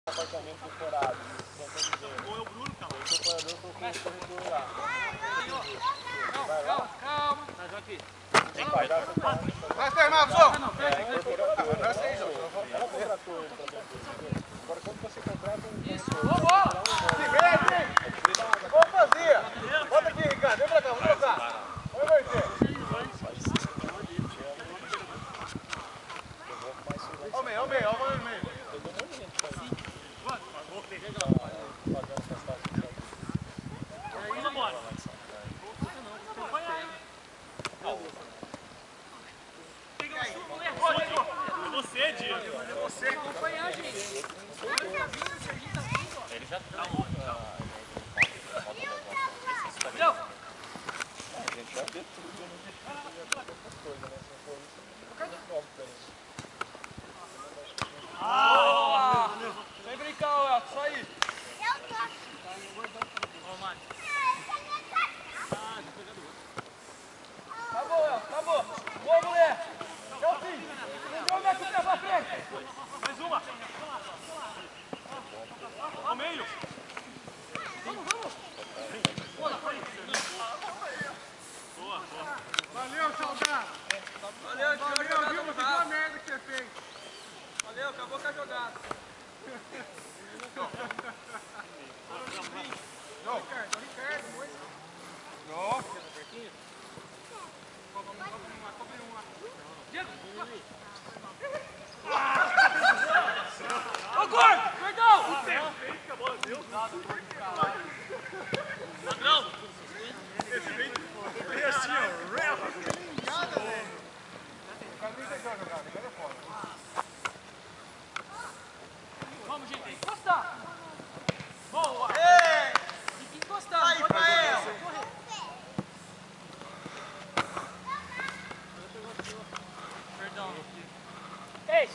apartamento decorado, ou é o Bruno, cara. O decorador colocou o corredor lá. Calma. Tá, aqui. Vai dar Vai terminar, pessoal! Ela contratou ele pra dentro. Agora quando você contrata um Vamos fazer! Bota aqui, Ricardo. Vem pra cá, vamos trocar. Vamos inverter. Ó o meio, ó o meio, ó o meio. Você, Diego. É você acompanhar a gente. Ele já tá longe. Não. A gente já vê tudo no dia de coisa, né? Se for isso, novo pra gente. Sem brincar, Elton, só isso. Acabou, Elton, acabou. Boa, mulher. É o fim. Não joga aqui pra frente. Mais uma. Ao meio. Vamos. Boa. Valeu, Salgado. Valeu, viu? Você viu a merda que você fez. Valeu, acabou com a jogada. Não, Ricardo, muito. Não. Ô, gordo! Perdão! A bola deu. Ladrão. Esse veio assim, ó. Nada, velho. O cara nem deixou a jogada, agora é foda. Vamos, gente. Encostar! Boa! Ei! Tem que encostar. Aí, Pael! Perdão. Ei!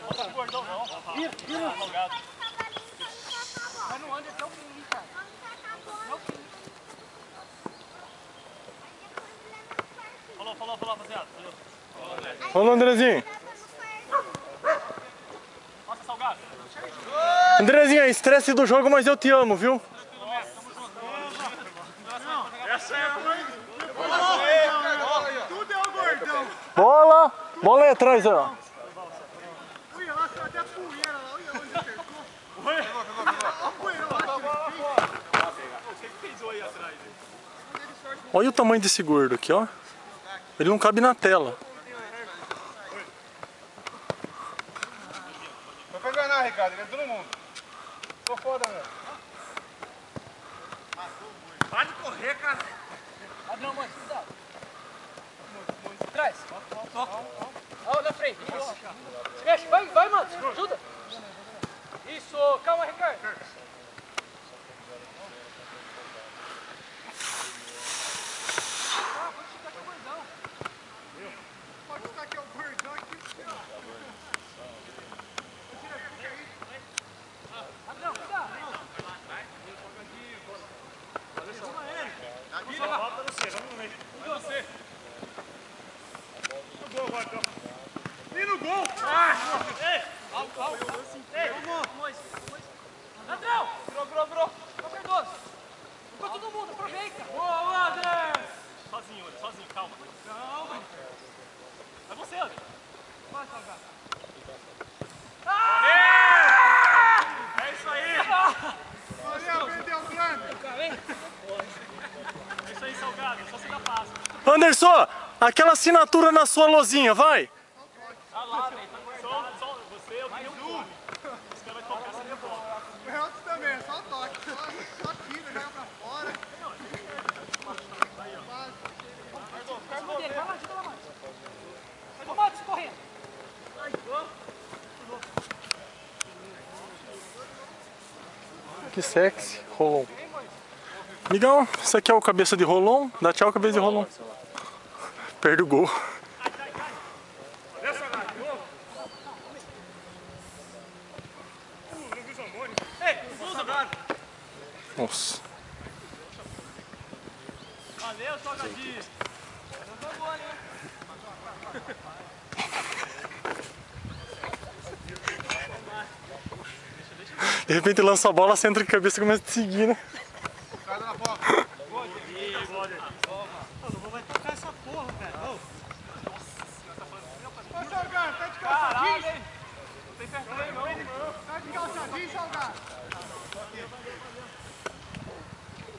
Não tá gordão, não. Vira. Alongado. Vai no under até o fim, cara. Até o fim. Falou, rapaziada. Falou, Andrezinho. Nossa, Salgado. Andrezinho, é estresse do jogo, mas eu te amo, viu? Essa é a mãe. Tudo é o gordão. Bola aí atrás, ó. Olha lá, só até a poeira lá. Olha onde acertou. Oi. Olha a poeira lá. Você que pisou aí atrás. Olha o tamanho desse gordo aqui, ó. Ele não cabe na tela. Foi pra enganar, Ricardo. Ele é todo mundo. Tô foda, velho. Para de correr, cara. Ladrão, mãe, cuidado. Atrás. Toca. Ó, na frente. Isso. Se mexe. Vai, mano. Ajuda. Isso. Calma, Ricardo. Pode estar aqui o gordão aqui. Ladrão, cuidado. Volta você, vamos no meio. Você. No gol, Gordão. E no gol. Ei! Ei, vamos. Ladrão. Virou. Ô, Cardoso. Ficou todo mundo, aproveita. Boa, André. Sozinho, calma. Calma. É você, André. Vai, Salgado. É isso aí. Valeu, perdeu o plano. É isso aí, Salgado. Só você dá passo. Anderson, aquela assinatura na sua lozinha, vai. Tá lá, velho. Só você, eu tenho um. Os caras vão tocar essa devolve. O Helton também, é só toque. Só tira, joga pra fora. Vai lá, ajuda lá mais. Vai, Matos, correndo. Que sexy, Rolon. Migão, isso aqui é o cabeça de Rolon. Dá tchau, cabeça de Rolon. Perde o gol. Nossa. Valeu, Salgadinho. De repente lança a bola, você entra de cabeça e começa a te seguir, né? Sai na bola. Não vai tocar essa porra, velho. Ô, Salgado, tá de calçadinho? Não tem fair play, não. Tá de calçadinho, Salgado?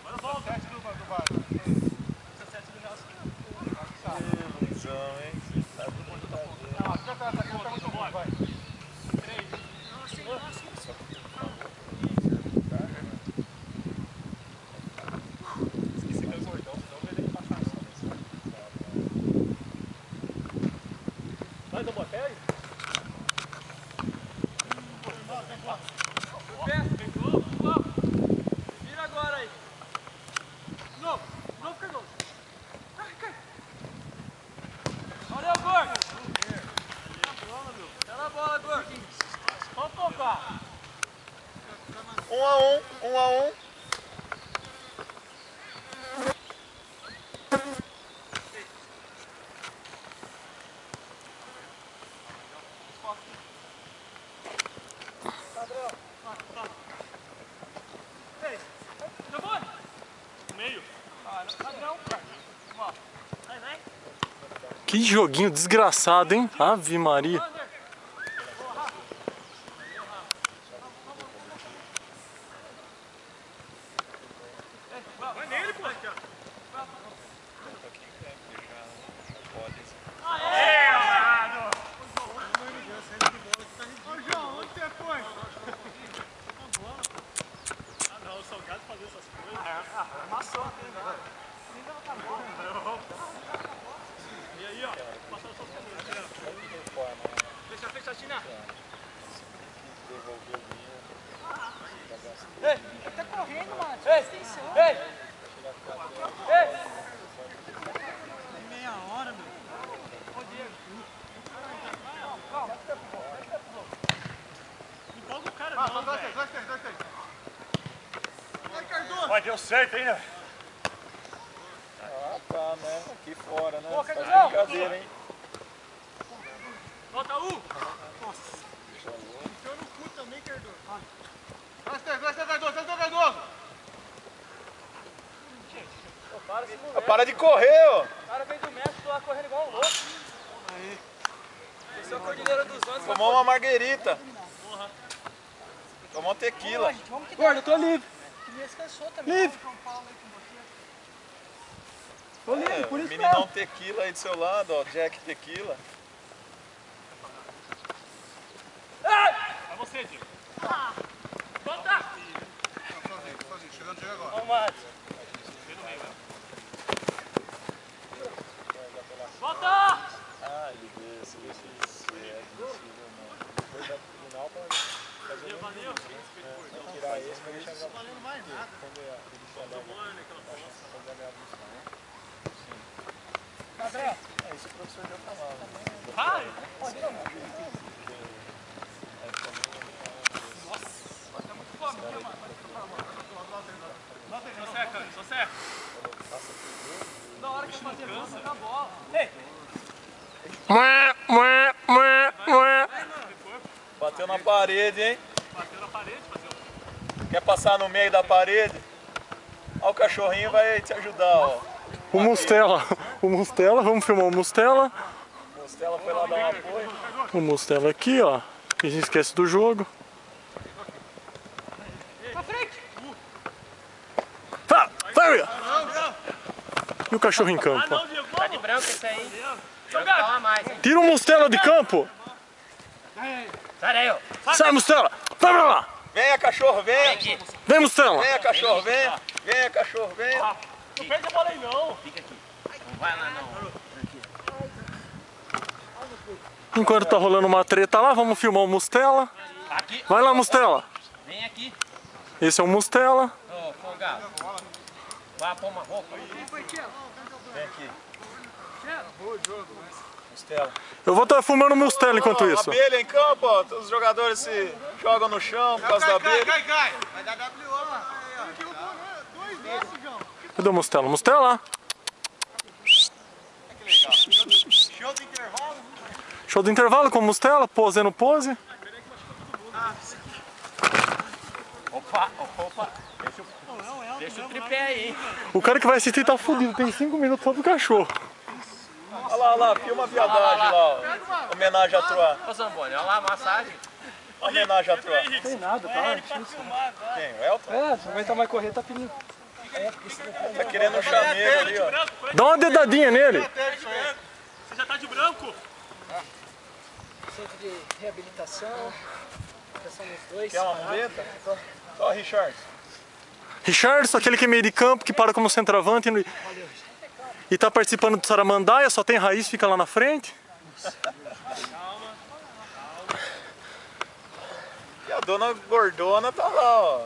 Manda a bola. 7 do bar. Ilusão, hein? Sabe o que tá vendo? Não, já tá muito bom, vai. 3. Esqueci que é o gordão, senão vai ter que passar só. Vai, dá uma pé aí. Vira agora aí. De novo, Cardoso. Cai. Olha o Gordo. Tá na bola, Gordo. Vamos tocar. 1 a 1, 1 a 1. Que joguinho desgraçado, hein? Ave Maria. Vai nele, pô. Ô, João, onde você foi? Não, o Salgado fazer essas coisas. Amassou aqui, né? E aí, ó. Passando suas coisas. Fecha, Tina. Ei, tá correndo, mano. Ei. Meia hora, meu. Ô, Diego. Calma. Não empolga o cara, não, velho. 2-3. Vai, Cardoso. Vai, deu certo, hein, né? Ah, tá, né? Aqui fora, né? Boa, Faz Cardoso. brincadeira, hein? Volta, Enfiou no cu também, Cardoso. 2-3, Cardoso. Para esse Ah, moleque. para de correr, ó! O cara veio do México lá correndo igual um louco. Desceu a Cordilheira dos Andes. Tomou uma marguerita. Tomou um tequila. Gordo, eu tô livre. Livre. Tô livre, É, por o isso meninão mesmo. tequila aí do seu lado, ó. Jack Tequila. Vai você, Diego. Volta. Sozinho, chega agora. Vamos, Matos. Volta. Ah, ele vê, se vê se é admissível ou não. Depois da final pode fazer o Valeu. mesmo. Tirar esse pra deixar Não valendo mais nada. quando é a edição da fazer a minha admissão, né? André. É isso que o professor já falava. Vai. Só certo. Na hora que eu fazer gol, saca a bola. Ei. Bateu na parede, hein? Bateu na parede, fazer o... Quer passar no meio da parede? Ó, o cachorrinho vai te ajudar, ó. O Mustela, vamos filmar o Mustela. A Mostela foi lá dar um apoio. O Mustela aqui, ó. A gente esquece do jogo. Pra frente. Vai! E o cachorro em campo, ó. Diego. Tá de branco esse aí. Jogado. Calma mais, hein? Tira o Mustela de campo! Sai daí, ó. Sai, Mustela! Vai pra lá! Venha, cachorro, venha! Aqui. Vem, Mustela! Venha, cachorro, venha! Venha, cachorro, venha! Não perde a bola aí, não. Fica aqui. Não vai lá, não. Enquanto tá rolando uma treta lá, vamos filmar o Mustela. Aqui. Vai lá, Mustela! Vem aqui. Esse é o Mustela. Ô, folgado. Vai pôr uma roupa aí. Vem aqui. Mostela. Eu vou estar filmando o Mustela enquanto Ó, isso. abelha em campo, ó. Os jogadores se jogam no chão por causa da abelha. Cai. Vai dar WO lá. Dois desses, João. Cadê o Mustela? Mustela! Show do intervalo. Show do intervalo com o Mustela, posando pose. Opa, opa. Deixa o tripé aí, hein? O cara que vai assistir tá fudido, tem 5 minutos só pro cachorro. Olha lá, filma a viadagem lá, ó. Homenagem a Troá. Ô, Zamboni, olha lá a massagem. Homenagem a Troá. Não tem nada, tá? Difícil. Quem? O Elton? É, não aguenta mais correr, tá pedindo. Tá querendo um chamego ali, ó. Dá uma dedadinha nele. Você já tá de branco? Centro de reabilitação. Já são os dois. Quer uma muleta? Só, Richard. Richardson, aquele que é meio de campo, que para como centroavante e tá participando do Saramandaia, só tem raiz, fica lá na frente. E a dona Gordona tá lá, ó.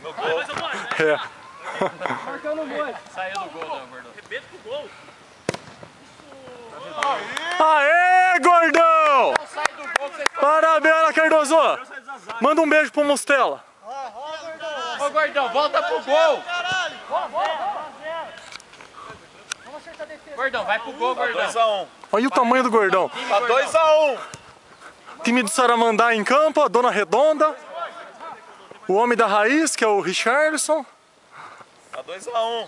No gol. É. Marcando o monte. Saiu do gol, não, gordão. Rebento pro gol. Aê, gordão! Parabéns, Cardoso! Manda um beijo pro Mostela. Ô, gordão, volta pro gol. Vamos acertar a defesa. Gordão, vai pro gol, gordão. 2x1. Olha o tamanho do gordão. Tá 2x1. Time do Saramandaia em campo, a Dona Redonda. O homem da raiz, que é o Richardson. Tá 2x1.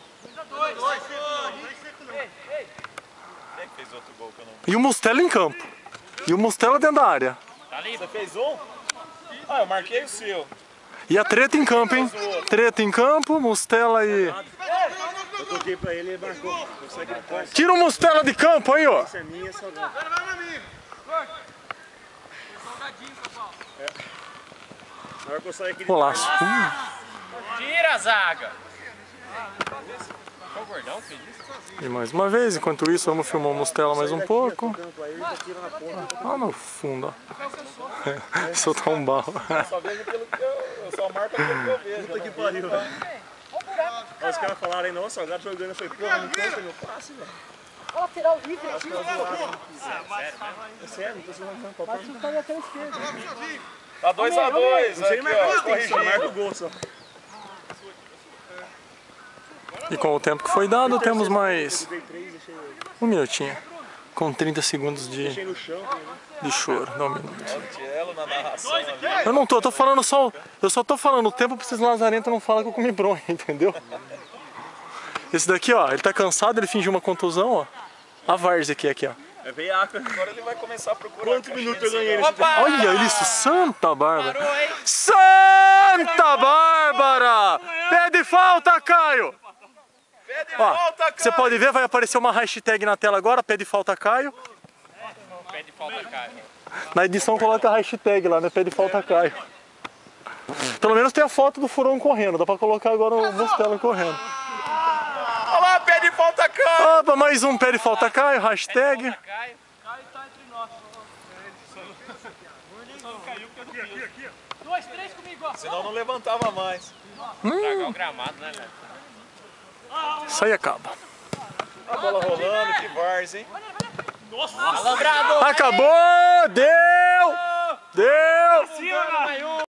Quem que fez outro gol que eu não... E o Mostela em campo. E o Mostela dentro da área. Tá livre. Você fez um? Ah, eu marquei o seu. E a treta em campo, hein? Treta em campo, Mostela e... Eu toquei pra ele e ele marcou. Consegue ele Tira o Mostela de campo aí, ó. Essa é minha, só não. Na hora que eu sair aqui de Golaço. Tira a zaga. Foi o gordão que fez isso? E mais uma vez, enquanto isso, vamos filmar o Mostela mais um pouco. campo aí, já tira na ponta. Lá no fundo, ó. Soltar um barro. Só vejo pelo que eu só marco pelo que eu vejo. Puta que pariu. Aí os caras falaram aí, nossa, o Salgado jogando. Eu falei, porra, não conta meu passe, velho. Olha a lateral livre aqui. É sério, não tô sendo não. Bate no cara lateral esquerda. Tá 2x2. Não sei Aqui, marcar ó. o tempo, só marca Corrigindo. o gol só. E com o tempo que foi dado, temos mais Dei 3, deixei um minutinho. Com 30 segundos no chão. de choro. Dá um minuto. Olha o Tielo na narração ali. Eu não tô, eu tô falando só. Eu só tô falando o tempo pra esses lazarentos não falar que eu comi bronha, entendeu? Esse daqui, ó, ele tá cansado, ele fingiu uma contusão, ó. A várzea aqui, ó. É veiaca. Agora ele vai começar a procurar. Quantos minutos eu ganhei nesse Opa! Olha isso, Santa Bárbara! Parou, hein? Santa Bárbara! Pede falta, Caio! Pede Ó, falta, cara. você pode ver, vai aparecer uma hashtag na tela agora, pede falta, Caio. Pede falta, cara. Na edição coloca a hashtag lá, né? Pede falta, Caio. Pelo menos tem a foto do furão correndo, dá pra colocar agora o Mostela correndo. Olha lá, pede falta, cara. Opa, mais um pede falta, Caio, hashtag. Caio. Dois, três comigo, ó. Senão não levantava mais. Tragar o gramado, né, velho? Isso aí acaba. A bola rolando, que várzea, hein? Alambrado! Acabou! Deu! Deu! Vai um!